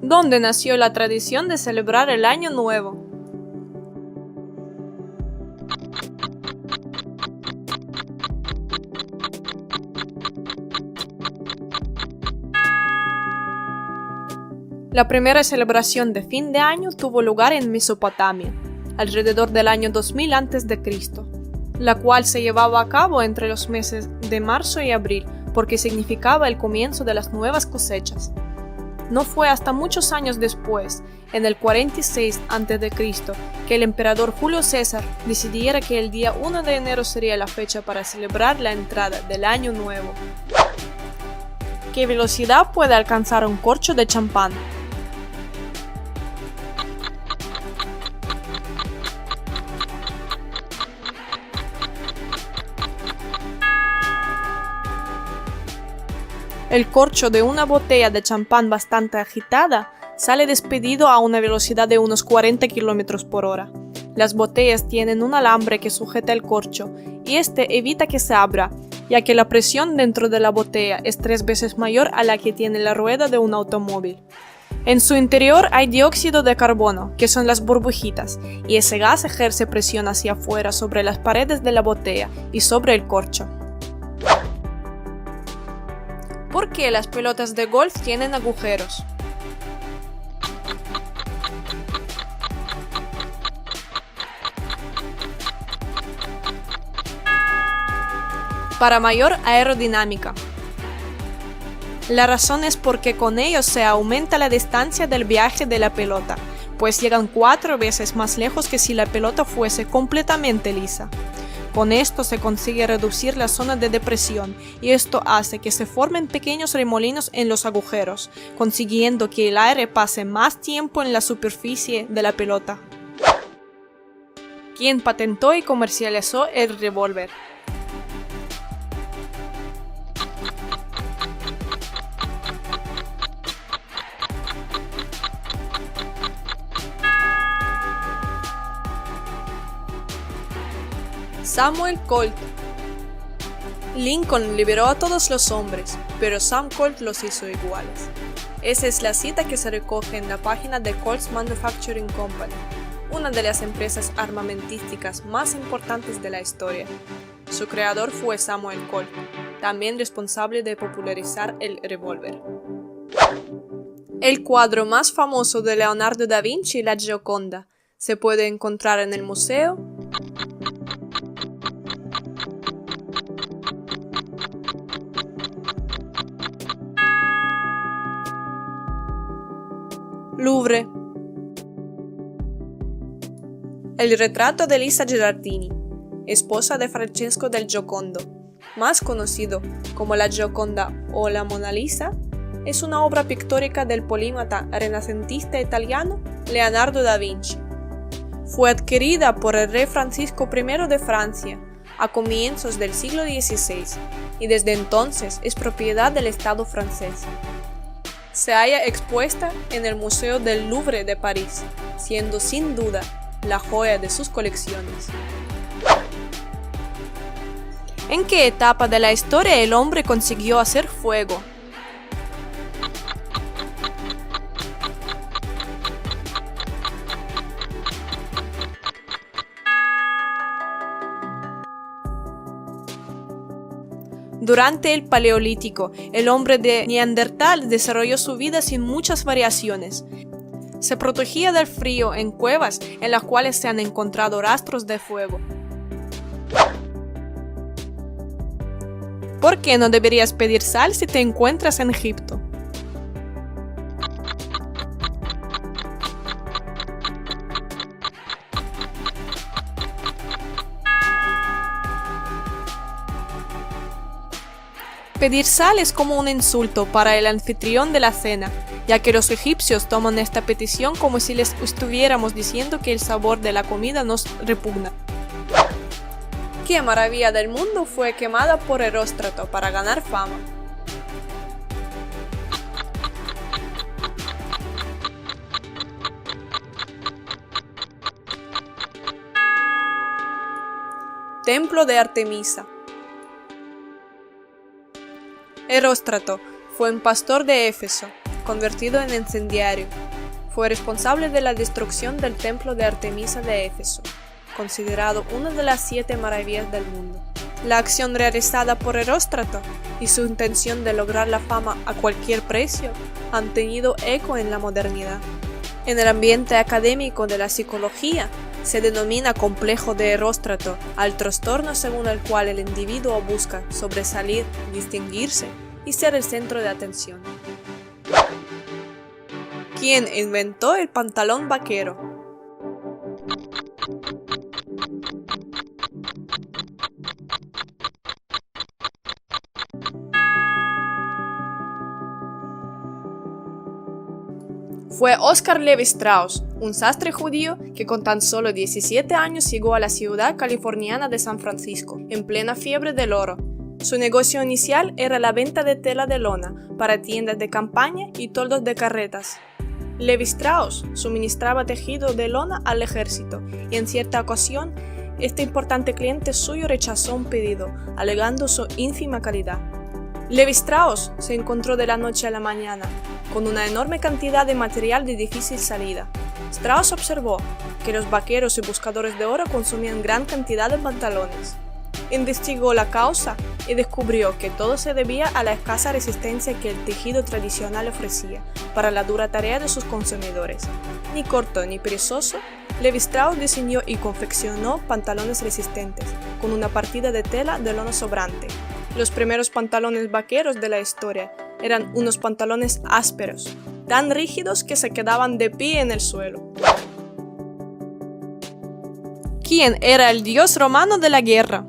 donde nació la tradición de celebrar el Año Nuevo. La primera celebración de fin de año tuvo lugar en Mesopotamia, alrededor del año 2000 a.C., la cual se llevaba a cabo entre los meses de marzo y abril porque significaba el comienzo de las nuevas cosechas. No fue hasta muchos años después, en el 46 a.C., que el emperador Julio César decidiera que el día 1 de enero sería la fecha para celebrar la entrada del Año Nuevo. ¿Qué velocidad puede alcanzar un corcho de champán? El corcho de una botella de champán bastante agitada sale despedido a una velocidad de unos 40 km por hora. Las botellas tienen un alambre que sujeta el corcho y este evita que se abra, ya que la presión dentro de la botella es 3 veces mayor a la que tiene la rueda de un automóvil. En su interior hay dióxido de carbono, que son las burbujitas, y ese gas ejerce presión hacia afuera sobre las paredes de la botella y sobre el corcho. ¿Por qué las pelotas de golf tienen agujeros? Para mayor aerodinámica. La razón es porque con ellos se aumenta la distancia del viaje de la pelota, pues llegan 4 veces más lejos que si la pelota fuese completamente lisa. Con esto se consigue reducir la zona de depresión y esto hace que se formen pequeños remolinos en los agujeros, consiguiendo que el aire pase más tiempo en la superficie de la pelota. ¿Quién patentó y comercializó el revólver? Samuel Colt. Lincoln liberó a todos los hombres, pero Sam Colt los hizo iguales. Esa es la cita que se recoge en la página de Colt's Manufacturing Company, una de las empresas armamentísticas más importantes de la historia. Su creador fue Samuel Colt, también responsable de popularizar el revólver. El cuadro más famoso de Leonardo da Vinci, la Gioconda, se puede encontrar en el museo Louvre. El retrato de Lisa Gherardini, esposa de Francesco del Giocondo, más conocido como la Gioconda o la Mona Lisa, es una obra pictórica del polímata renacentista italiano Leonardo da Vinci. Fue adquirida por el rey Francisco I de Francia a comienzos del siglo XVI y desde entonces es propiedad del Estado francés. Se halla expuesta en el Museo del Louvre de París, siendo sin duda la joya de sus colecciones. ¿En qué etapa de la historia el hombre consiguió hacer fuego? Durante el Paleolítico, el hombre de Neandertal desarrolló su vida sin muchas variaciones. Se protegía del frío en cuevas en las cuales se han encontrado rastros de fuego. ¿Por qué no deberías pedir sal si te encuentras en Egipto? Pedir sal es como un insulto para el anfitrión de la cena, ya que los egipcios toman esta petición como si les estuviéramos diciendo que el sabor de la comida nos repugna. ¿Qué maravilla del mundo fue quemada por Heróstrato para ganar fama? Templo de Artemisa. Heróstrato fue un pastor de Éfeso, reconvertido en incendiario. Fue responsable de la destrucción del templo de Artemisa de Éfeso, considerado una de las 7 maravillas del mundo. La acción realizada por Eróstrato y su intención de lograr la fama a cualquier precio han tenido eco en la modernidad. En el ambiente académico de la psicología, se denomina complejo de Eróstrato al trastorno según el cual el individuo busca sobresalir, distinguirse y ser el centro de atención. ¿Quién inventó el pantalón vaquero? Fue Oscar Levi Strauss, un sastre judío que con tan solo 17 años llegó a la ciudad californiana de San Francisco, en plena fiebre del oro. Su negocio inicial era la venta de tela de lona para tiendas de campaña y toldos de carretas. Levi Strauss suministraba tejido de lona al ejército y en cierta ocasión, este importante cliente suyo rechazó un pedido, alegando su ínfima calidad. Levi Strauss se encontró de la noche a la mañana con una enorme cantidad de material de difícil salida. Strauss observó que los vaqueros y buscadores de oro consumían gran cantidad de pantalones. Investigó la causa y descubrió que todo se debía a la escasa resistencia que el tejido tradicional ofrecía para la dura tarea de sus consumidores. Ni corto ni perezoso, Levi Strauss diseñó y confeccionó pantalones resistentes, con una partida de tela de lona sobrante. Los primeros pantalones vaqueros de la historia eran unos pantalones ásperos, tan rígidos que se quedaban de pie en el suelo. ¿Quién era el dios romano de la guerra?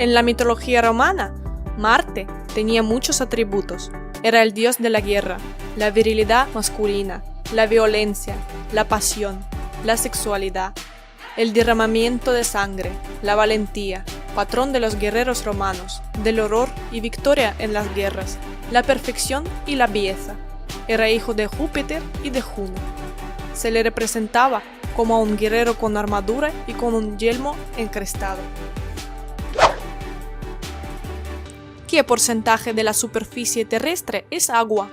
En la mitología romana, Marte tenía muchos atributos. Era el dios de la guerra, la virilidad masculina, la violencia, la pasión, la sexualidad, el derramamiento de sangre, la valentía, patrón de los guerreros romanos, del horror y victoria en las guerras, la perfección y la belleza. Era hijo de Júpiter y de Juno. Se le representaba como a un guerrero con armadura y con un yelmo encrestado. ¿Qué porcentaje de la superficie terrestre es agua?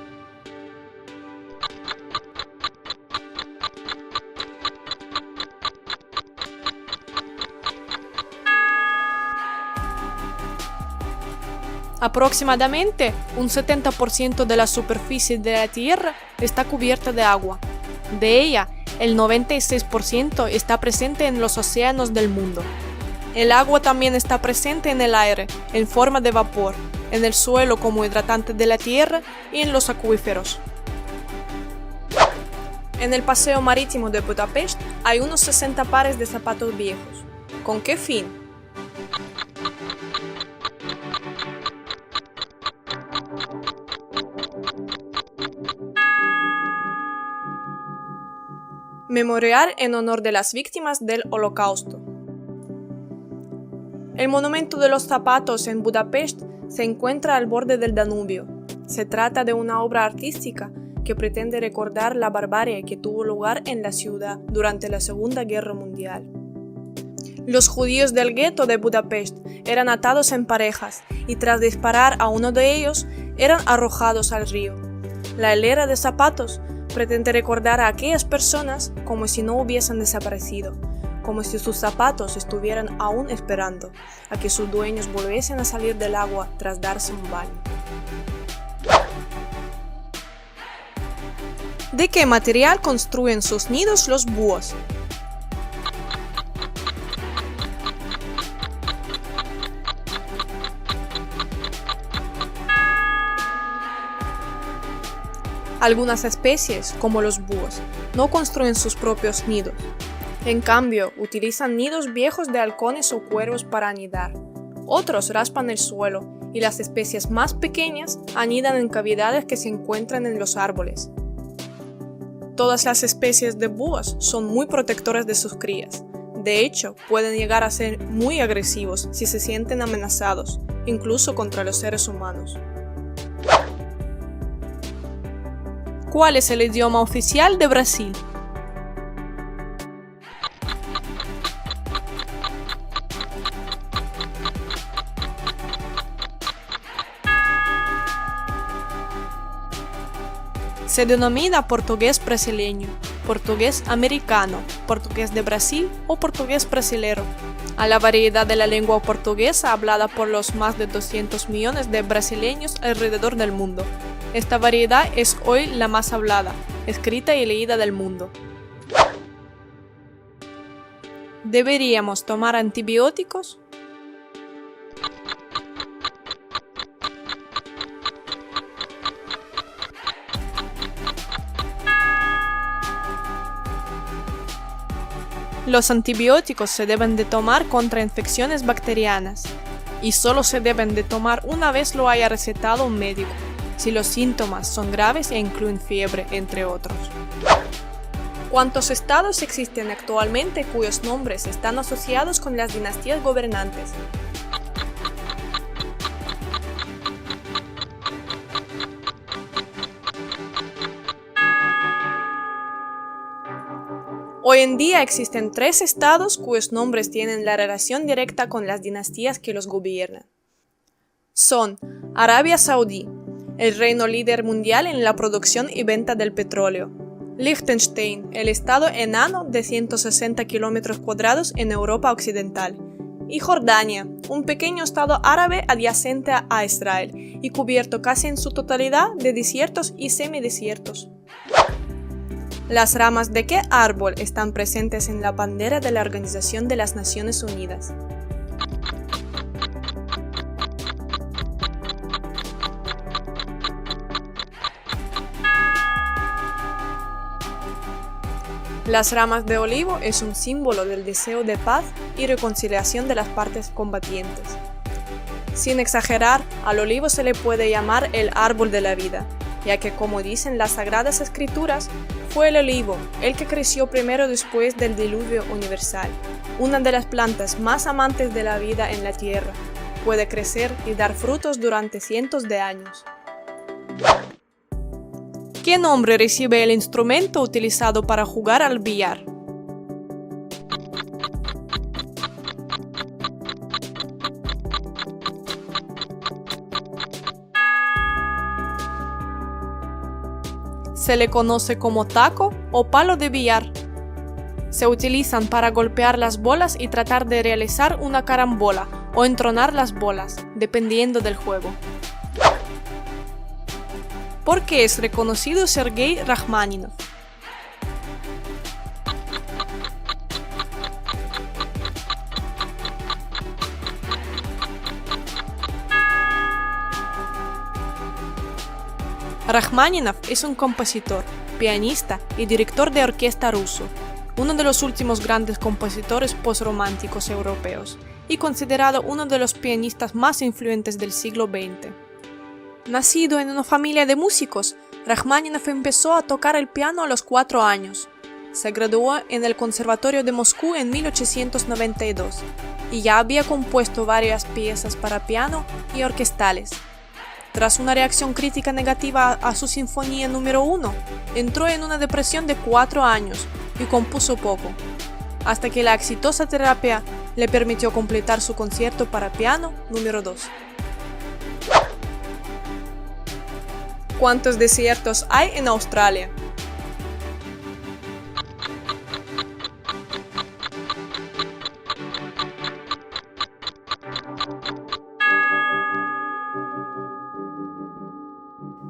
Aproximadamente un 70% de la superficie de la Tierra está cubierta de agua. De ella, el 96% está presente en los océanos del mundo. El agua también está presente en el aire, en forma de vapor, en el suelo como hidratante de la tierra y en los acuíferos. En el paseo marítimo de Budapest hay unos 60 pares de zapatos viejos. ¿Con qué fin? Memorial en honor de las víctimas del Holocausto. El monumento de los zapatos en Budapest se encuentra al borde del Danubio. Se trata de una obra artística que pretende recordar la barbarie que tuvo lugar en la ciudad durante la Segunda Guerra Mundial. Los judíos del gueto de Budapest eran atados en parejas y tras disparar a uno de ellos eran arrojados al río. La hilera de zapatos pretende recordar a aquellas personas como si no hubiesen desaparecido, como si sus zapatos estuvieran aún esperando a que sus dueños volviesen a salir del agua tras darse un baño. ¿De qué material construyen sus nidos los búhos? Algunas especies, como los búhos, no construyen sus propios nidos. En cambio, utilizan nidos viejos de halcones o cuervos para anidar. Otros raspan el suelo y las especies más pequeñas anidan en cavidades que se encuentran en los árboles. Todas las especies de búhos son muy protectoras de sus crías. De hecho, pueden llegar a ser muy agresivos si se sienten amenazados, incluso contra los seres humanos. ¿Cuál es el idioma oficial de Brasil? Se denomina portugués brasileño, portugués americano, portugués de Brasil o portugués brasilero, a la variedad de la lengua portuguesa hablada por los más de 200 millones de brasileños alrededor del mundo. Esta variedad es hoy la más hablada, escrita y leída del mundo. ¿Deberíamos tomar antibióticos? Los antibióticos se deben de tomar contra infecciones bacterianas y solo se deben de tomar una vez lo haya recetado un médico, si los síntomas son graves e incluyen fiebre, entre otros. ¿Cuántos estados existen actualmente cuyos nombres están asociados con las dinastías gobernantes? Hoy en día existen 3 estados cuyos nombres tienen la relación directa con las dinastías que los gobiernan. Son Arabia Saudí, el reino líder mundial en la producción y venta del petróleo; Liechtenstein, el estado enano de 160 kilómetros cuadrados en Europa Occidental; y Jordania, un pequeño estado árabe adyacente a Israel y cubierto casi en su totalidad de desiertos y semidesiertos. ¿Las ramas de qué árbol están presentes en la bandera de la Organización de las Naciones Unidas? Las ramas de olivo es un símbolo del deseo de paz y reconciliación de las partes combatientes. Sin exagerar, al olivo se le puede llamar el árbol de la vida, ya que, como dicen las Sagradas Escrituras, fue el olivo el que creció primero después del diluvio universal. Una de las plantas más amantes de la vida en la tierra, puede crecer y dar frutos durante cientos de años. ¿Qué nombre recibe el instrumento utilizado para jugar al billar? Se le conoce como taco o palo de billar. Se utilizan para golpear las bolas y tratar de realizar una carambola o entronar las bolas, dependiendo del juego. ¿Por qué es reconocido Sergei Rachmaninov? Rachmaninov es un compositor, pianista y director de orquesta ruso, uno de los últimos grandes compositores posrománticos europeos y considerado uno de los pianistas más influyentes del siglo XX. Nacido en una familia de músicos, Rachmaninov empezó a tocar el piano a los 4 años. Se graduó en el Conservatorio de Moscú en 1892 y ya había compuesto varias piezas para piano y orquestales. Tras una reacción crítica negativa a su Sinfonía número 1, entró en una depresión de 4 años y compuso poco, hasta que la exitosa terapia le permitió completar su concierto para piano número 2. ¿Cuántos desiertos hay en Australia?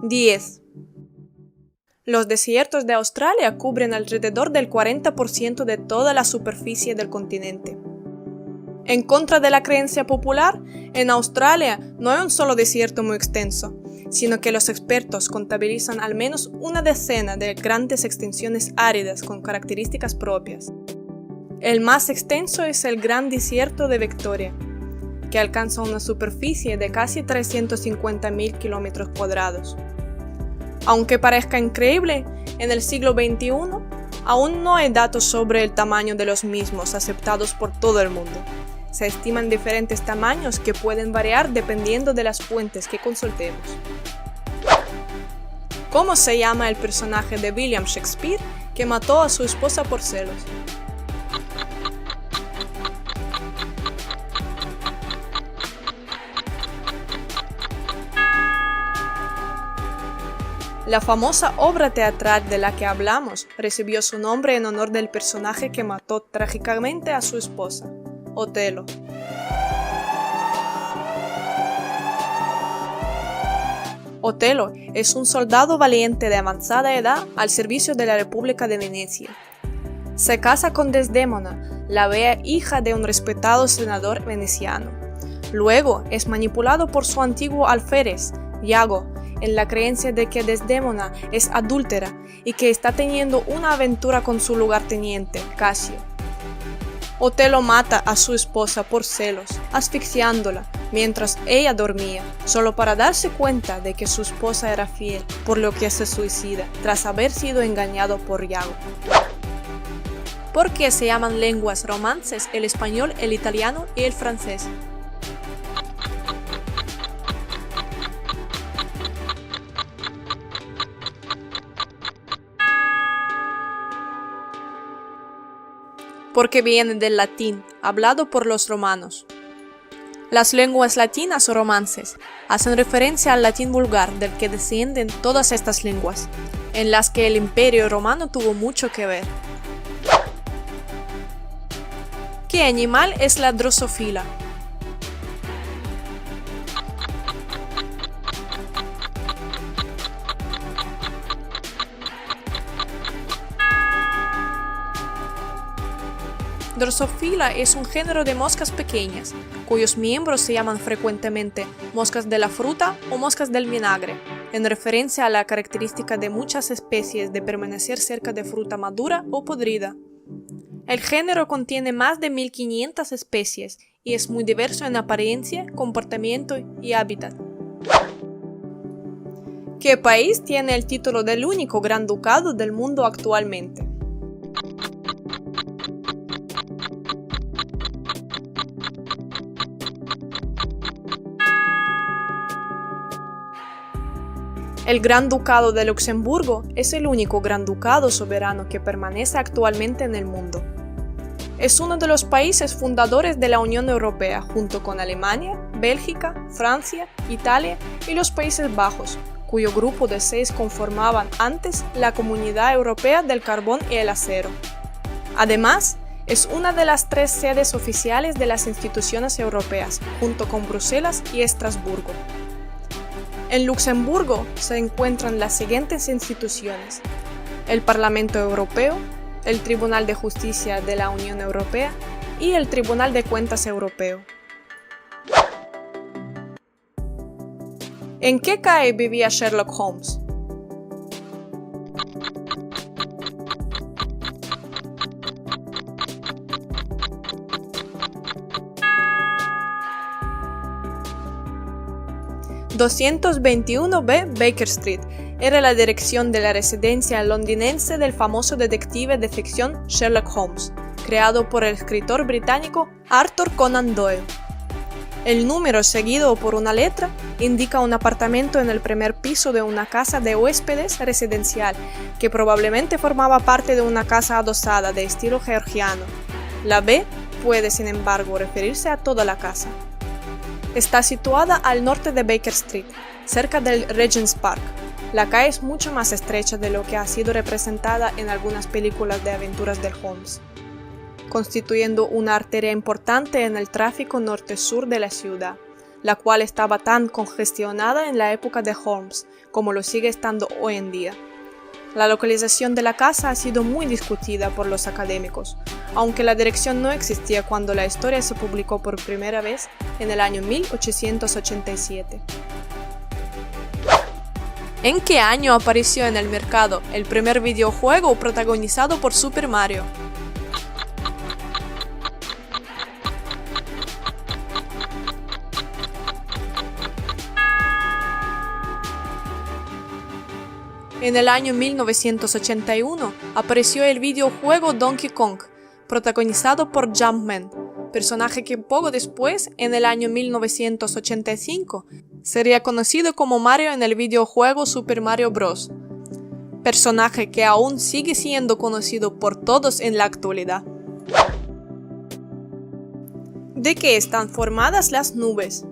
(10) Los desiertos de Australia cubren alrededor del 40% de toda la superficie del continente. En contra de la creencia popular, en Australia no hay un solo desierto muy extenso, sino que los expertos contabilizan al menos una decena de grandes extensiones áridas con características propias. El más extenso es el Gran Desierto de Victoria, que alcanza una superficie de casi 350.000 kilómetros cuadrados. Aunque parezca increíble, en el siglo XXI aún no hay datos sobre el tamaño de los mismos aceptados por todo el mundo. Se estiman diferentes tamaños que pueden variar dependiendo de las fuentes que consultemos. ¿Cómo se llama el personaje de William Shakespeare que mató a su esposa por celos? La famosa obra teatral de la que hablamos recibió su nombre en honor del personaje que mató trágicamente a su esposa, Otelo. Otelo es un soldado valiente de avanzada edad al servicio de la República de Venecia. Se casa con Desdémona, la bella hija de un respetado senador veneciano. Luego es manipulado por su antiguo alférez, Iago, en la creencia de que Desdémona es adúltera y que está teniendo una aventura con su lugarteniente, Casio. Otelo mata a su esposa por celos, asfixiándola mientras ella dormía, solo para darse cuenta de que su esposa era fiel, por lo que se suicida tras haber sido engañado por Iago. ¿Por qué se llaman lenguas romances el español, el italiano y el francés? Porque viene del latín, hablado por los romanos. Las lenguas latinas o romances hacen referencia al latín vulgar del que descienden todas estas lenguas, en las que el Imperio Romano tuvo mucho que ver. ¿Qué animal es la drosófila? Drosófila es un género de moscas pequeñas, cuyos miembros se llaman frecuentemente moscas de la fruta o moscas del vinagre, en referencia a la característica de muchas especies de permanecer cerca de fruta madura o podrida. El género contiene más de 1500 especies y es muy diverso en apariencia, comportamiento y hábitat. ¿Qué país tiene el título del único gran ducado del mundo actualmente? El Gran Ducado de Luxemburgo es el único gran ducado soberano que permanece actualmente en el mundo. Es uno de los países fundadores de la Unión Europea junto con Alemania, Bélgica, Francia, Italia y los Países Bajos, cuyo grupo de 6 conformaban antes la Comunidad Europea del Carbón y el Acero. Además, es una de las 3 sedes oficiales de las instituciones europeas, junto con Bruselas y Estrasburgo. En Luxemburgo se encuentran las siguientes instituciones: el Parlamento Europeo, el Tribunal de Justicia de la Unión Europea y el Tribunal de Cuentas Europeo. ¿En qué calle vivía Sherlock Holmes? ...221B Baker Street era la dirección de la residencia londinense del famoso detective de ficción Sherlock Holmes, creado por el escritor británico Arthur Conan Doyle. El número seguido por una letra indica un apartamento en el primer piso de una casa de huéspedes residencial, que probablemente formaba parte de una casa adosada de estilo georgiano. La B puede, sin embargo, referirse a toda la casa. Está situada al norte de Baker Street, cerca del Regent's Park. La calle es mucho más estrecha de lo que ha sido representada en algunas películas de aventuras de Holmes, constituyendo una arteria importante en el tráfico norte-sur de la ciudad, la cual estaba tan congestionada en la época de Holmes como lo sigue estando hoy en día. La localización de la casa ha sido muy discutida por los académicos, aunque la dirección no existía cuando la historia se publicó por primera vez en el año 1887. ¿En qué año apareció en el mercado el primer videojuego protagonizado por Super Mario? En el año 1981 apareció el videojuego Donkey Kong, protagonizado por Jumpman, personaje que poco después, en el año 1985, sería conocido como Mario en el videojuego Super Mario Bros., personaje que aún sigue siendo conocido por todos en la actualidad. ¿De qué están formadas las nubes?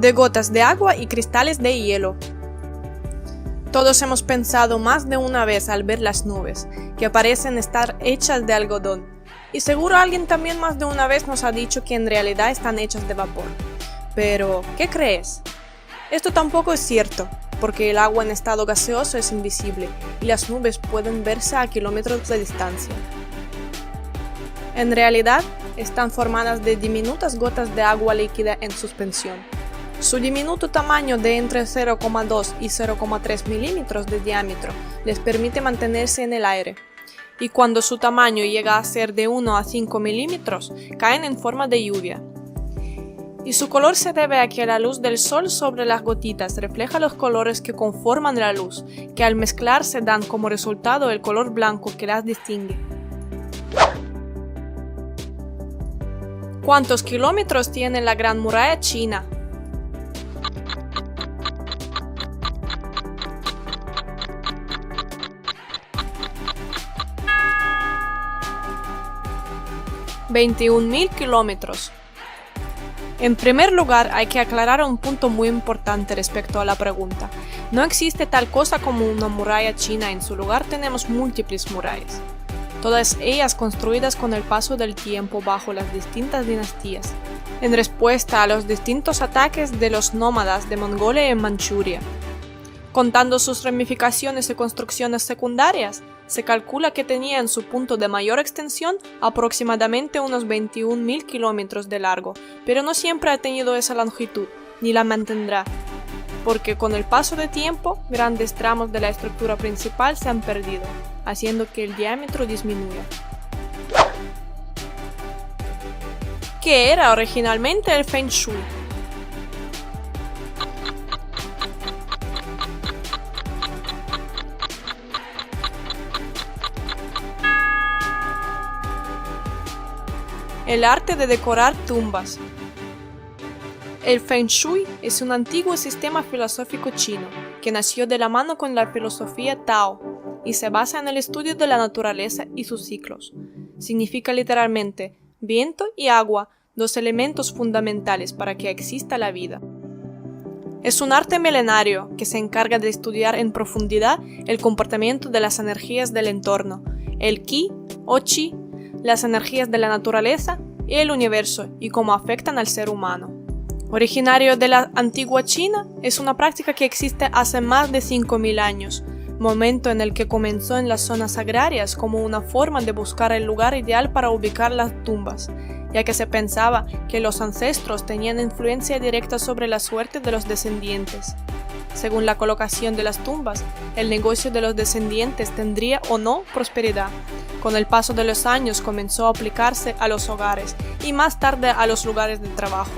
de gotas de agua y cristales de hielo. Todos hemos pensado más de una vez al ver las nubes, que parecen estar hechas de algodón, y seguro alguien también más de una vez nos ha dicho que en realidad están hechas de vapor. Pero, ¿qué crees? Esto tampoco es cierto, porque el agua en estado gaseoso es invisible y las nubes pueden verse a kilómetros de distancia. En realidad, están formadas de diminutas gotas de agua líquida en suspensión. Su diminuto tamaño de entre 0,2 y 0,3 milímetros de diámetro les permite mantenerse en el aire, y cuando su tamaño llega a ser de 1 a 5 milímetros, caen en forma de lluvia. Y su color se debe a que la luz del sol sobre las gotitas refleja los colores que conforman la luz, que al mezclarse dan como resultado el color blanco que las distingue. ¿Cuántos kilómetros tiene la Gran Muralla China? $21.000 kilómetros. En primer lugar, hay que aclarar un punto muy importante respecto a la pregunta. No existe tal cosa como una muralla china, en su lugar tenemos múltiples murallas, todas ellas construidas con el paso del tiempo bajo las distintas dinastías, en respuesta a los distintos ataques de los nómadas de Mongolia en Manchuria. Contando sus ramificaciones y construcciones secundarias, se calcula que tenía en su punto de mayor extensión aproximadamente unos 21.000 kilómetros de largo, pero no siempre ha tenido esa longitud, ni la mantendrá, porque con el paso del tiempo, grandes tramos de la estructura principal se han perdido, haciendo que el diámetro disminuya. ¿Qué era originalmente el Feng Shui? El arte de decorar tumbas. El Feng Shui es un antiguo sistema filosófico chino que nació de la mano con la filosofía Tao y se basa en el estudio de la naturaleza y sus ciclos. Significa literalmente viento y agua, dos elementos fundamentales para que exista la vida. Es un arte milenario que se encarga de estudiar en profundidad el comportamiento de las energías del entorno, el Qi o Chi, las energías de la naturaleza y el universo y cómo afectan al ser humano. Originario de la antigua China, es una práctica que existe hace más de 5.000 años, momento en el que comenzó en las zonas agrarias como una forma de buscar el lugar ideal para ubicar las tumbas, ya que se pensaba que los ancestros tenían influencia directa sobre la suerte de los descendientes. Según la colocación de las tumbas, el negocio de los descendientes tendría o no prosperidad. Con el paso de los años comenzó a aplicarse a los hogares y más tarde a los lugares de trabajo,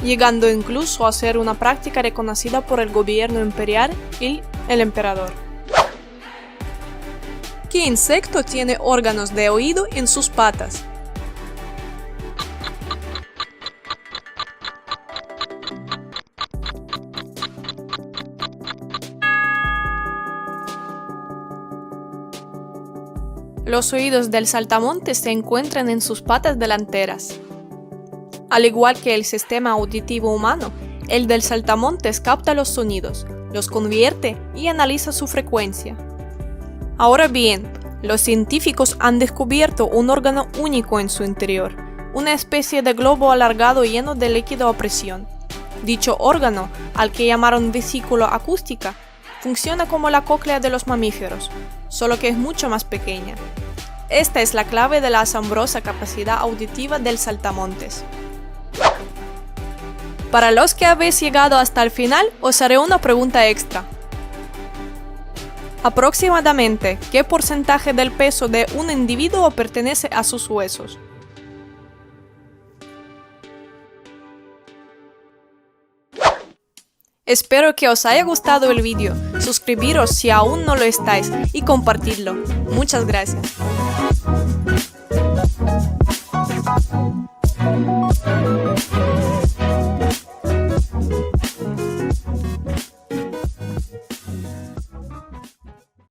llegando incluso a ser una práctica reconocida por el gobierno imperial y el emperador. ¿Qué insecto tiene órganos de oído en sus patas? Los oídos del saltamontes se encuentran en sus patas delanteras. Al igual que el sistema auditivo humano, el del saltamontes capta los sonidos, los convierte y analiza su frecuencia. Ahora bien, los científicos han descubierto un órgano único en su interior, una especie de globo alargado lleno de líquido a presión. Dicho órgano, al que llamaron vesícula acústica, funciona como la cóclea de los mamíferos, solo que es mucho más pequeña. Esta es la clave de la asombrosa capacidad auditiva del saltamontes. Para los que habéis llegado hasta el final, os haré una pregunta extra. Aproximadamente, ¿qué porcentaje del peso de un individuo pertenece a sus huesos? Espero que os haya gustado el vídeo, suscribiros si aún no lo estáis y compartidlo. Muchas gracias.